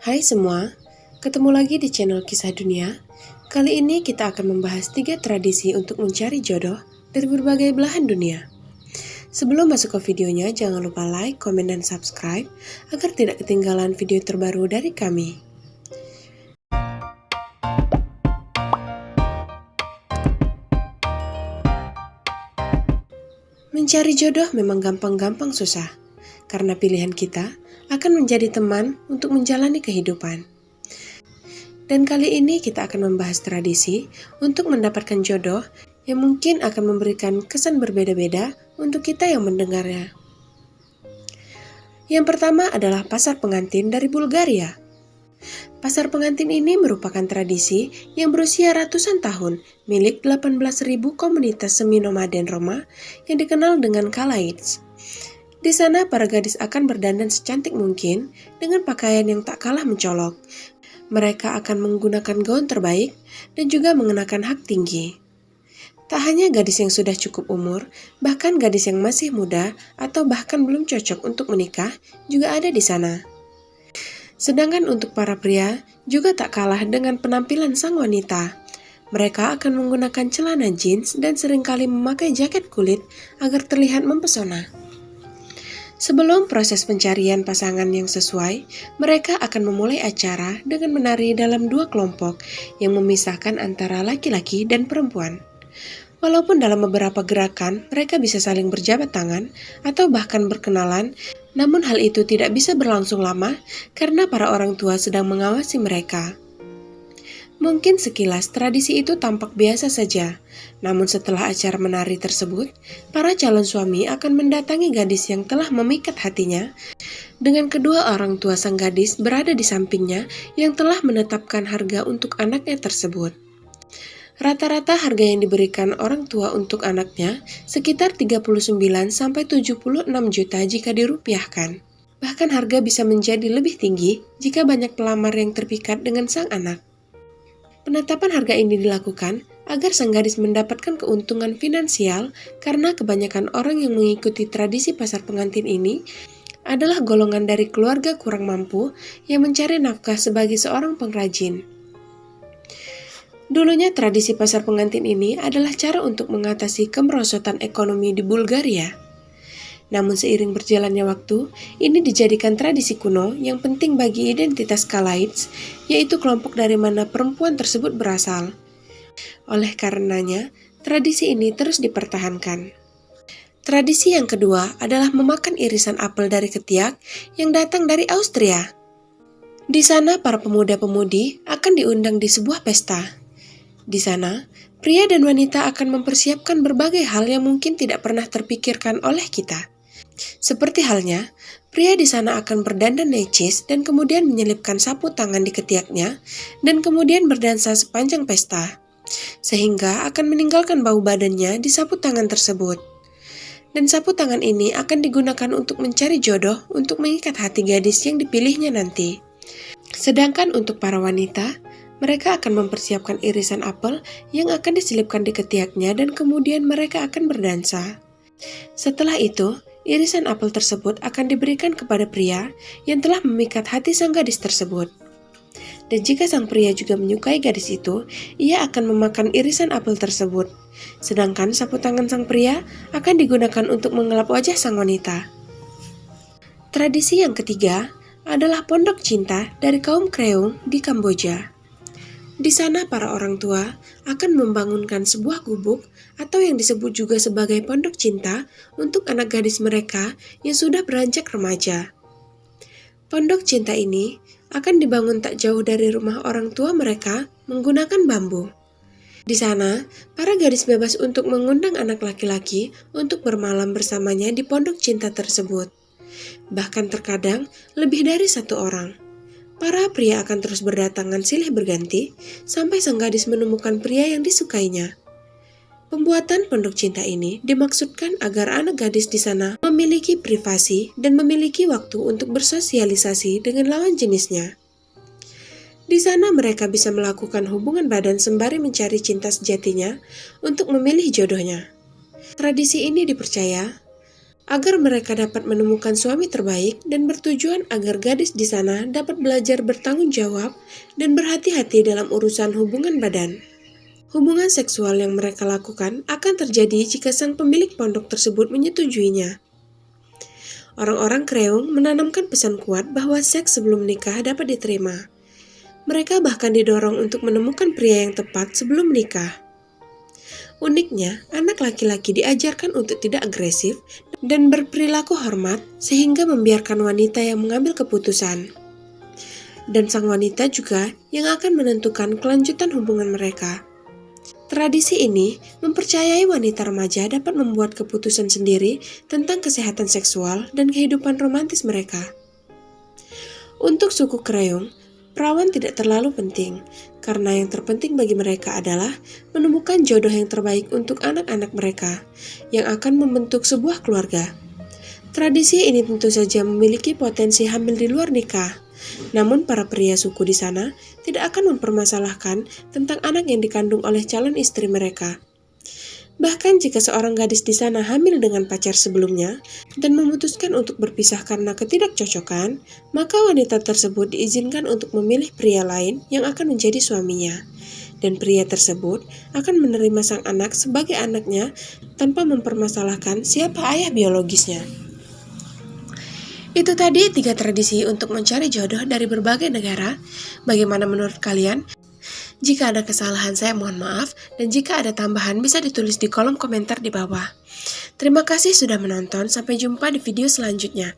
Hai semua, ketemu lagi di channel Kisah Dunia. Kali ini kita akan membahas 3 tradisi untuk mencari jodoh dari berbagai belahan dunia. Sebelum masuk ke videonya, jangan lupa like, komen, dan subscribe agar tidak ketinggalan video terbaru dari kami. Mencari jodoh memang gampang-gampang susah, karena pilihan kita akan menjadi teman untuk menjalani kehidupan. Dan kali ini kita akan membahas tradisi untuk mendapatkan jodoh yang mungkin akan memberikan kesan berbeda-beda untuk kita yang mendengarnya. Yang pertama adalah pasar pengantin dari Bulgaria. Pasar pengantin ini merupakan tradisi yang berusia ratusan tahun milik 18.000 komunitas semi-nomaden Roma yang dikenal dengan Kalaids. Di sana para gadis akan berdandan secantik mungkin dengan pakaian yang tak kalah mencolok. Mereka akan menggunakan gaun terbaik dan juga mengenakan hak tinggi. Tak hanya gadis yang sudah cukup umur, bahkan gadis yang masih muda atau bahkan belum cocok untuk menikah juga ada di sana. Sedangkan untuk para pria juga tak kalah dengan penampilan sang wanita. Mereka akan menggunakan celana jeans dan seringkali memakai jaket kulit agar terlihat mempesona. Sebelum proses pencarian pasangan yang sesuai, mereka akan memulai acara dengan menari dalam 2 kelompok yang memisahkan antara laki-laki dan perempuan. Walaupun dalam beberapa gerakan mereka bisa saling berjabat tangan atau bahkan berkenalan, namun hal itu tidak bisa berlangsung lama karena para orang tua sedang mengawasi mereka. Mungkin sekilas tradisi itu tampak biasa saja, namun setelah acara menari tersebut, para calon suami akan mendatangi gadis yang telah memikat hatinya, dengan kedua orang tua sang gadis berada di sampingnya yang telah menetapkan harga untuk anaknya tersebut. Rata-rata harga yang diberikan orang tua untuk anaknya sekitar 39-76 juta jika dirupiahkan. Bahkan harga bisa menjadi lebih tinggi jika banyak pelamar yang terpikat dengan sang anak. Penetapan harga ini dilakukan agar sang gadis mendapatkan keuntungan finansial karena kebanyakan orang yang mengikuti tradisi pasar pengantin ini adalah golongan dari keluarga kurang mampu yang mencari nafkah sebagai seorang pengrajin. Dulunya tradisi pasar pengantin ini adalah cara untuk mengatasi kemerosotan ekonomi di Bulgaria. Namun seiring berjalannya waktu, ini dijadikan tradisi kuno yang penting bagi identitas Kalaids, yaitu kelompok dari mana perempuan tersebut berasal. Oleh karenanya, tradisi ini terus dipertahankan. Tradisi yang kedua adalah memakan irisan apel dari ketiak yang datang dari Austria. Di sana para pemuda-pemudi akan diundang di sebuah pesta. Di sana, pria dan wanita akan mempersiapkan berbagai hal yang mungkin tidak pernah terpikirkan oleh kita. Seperti halnya, pria di sana akan berdandan necis dan kemudian menyelipkan sapu tangan di ketiaknya dan kemudian berdansa sepanjang pesta, sehingga akan meninggalkan bau badannya di sapu tangan tersebut. Dan sapu tangan ini akan digunakan untuk mencari jodoh untuk mengikat hati gadis yang dipilihnya nanti. Sedangkan untuk para wanita, mereka akan mempersiapkan irisan apel yang akan diselipkan di ketiaknya dan kemudian mereka akan berdansa. Setelah itu, irisan apel tersebut akan diberikan kepada pria yang telah memikat hati sang gadis tersebut. Dan jika sang pria juga menyukai gadis itu, ia akan memakan irisan apel tersebut. Sedangkan sapu tangan sang pria akan digunakan untuk mengelap wajah sang wanita. Tradisi yang ketiga adalah pondok cinta dari kaum Kreung di Kamboja. Di sana para orang tua akan membangunkan sebuah gubuk atau yang disebut juga sebagai pondok cinta untuk anak gadis mereka yang sudah beranjak remaja. Pondok cinta ini akan dibangun tak jauh dari rumah orang tua mereka menggunakan bambu. Di sana, para gadis bebas untuk mengundang anak laki-laki untuk bermalam bersamanya di pondok cinta tersebut. Bahkan terkadang lebih dari 1 orang. Para pria akan terus berdatangan silih berganti sampai sang gadis menemukan pria yang disukainya. Pembuatan pondok cinta ini dimaksudkan agar anak gadis di sana memiliki privasi dan memiliki waktu untuk bersosialisasi dengan lawan jenisnya. Di sana mereka bisa melakukan hubungan badan sembari mencari cinta sejatinya untuk memilih jodohnya. Tradisi ini dipercaya agar mereka dapat menemukan suami terbaik dan bertujuan agar gadis di sana dapat belajar bertanggung jawab dan berhati-hati dalam urusan hubungan badan. Hubungan seksual yang mereka lakukan akan terjadi jika sang pemilik pondok tersebut menyetujuinya. Orang-orang Kreung menanamkan pesan kuat bahwa seks sebelum nikah dapat diterima. Mereka bahkan didorong untuk menemukan pria yang tepat sebelum menikah. Uniknya, anak laki-laki diajarkan untuk tidak agresif dan berperilaku hormat sehingga membiarkan wanita yang mengambil keputusan. Dan sang wanita juga yang akan menentukan kelanjutan hubungan mereka. Tradisi ini mempercayai wanita remaja dapat membuat keputusan sendiri tentang kesehatan seksual dan kehidupan romantis mereka. Untuk suku Kreung, perawan tidak terlalu penting, karena yang terpenting bagi mereka adalah menemukan jodoh yang terbaik untuk anak-anak mereka, yang akan membentuk sebuah keluarga. Tradisi ini tentu saja memiliki potensi hamil di luar nikah, namun para pria suku di sana tidak akan mempermasalahkan tentang anak yang dikandung oleh calon istri mereka. Bahkan jika seorang gadis di sana hamil dengan pacar sebelumnya dan memutuskan untuk berpisah karena ketidakcocokan, maka wanita tersebut diizinkan untuk memilih pria lain yang akan menjadi suaminya. Dan pria tersebut akan menerima sang anak sebagai anaknya tanpa mempermasalahkan siapa ayah biologisnya. Itu tadi 3 tradisi untuk mencari jodoh dari berbagai negara. Bagaimana menurut kalian? Jika ada kesalahan saya mohon maaf, dan jika ada tambahan bisa ditulis di kolom komentar di bawah. Terima kasih sudah menonton, sampai jumpa di video selanjutnya.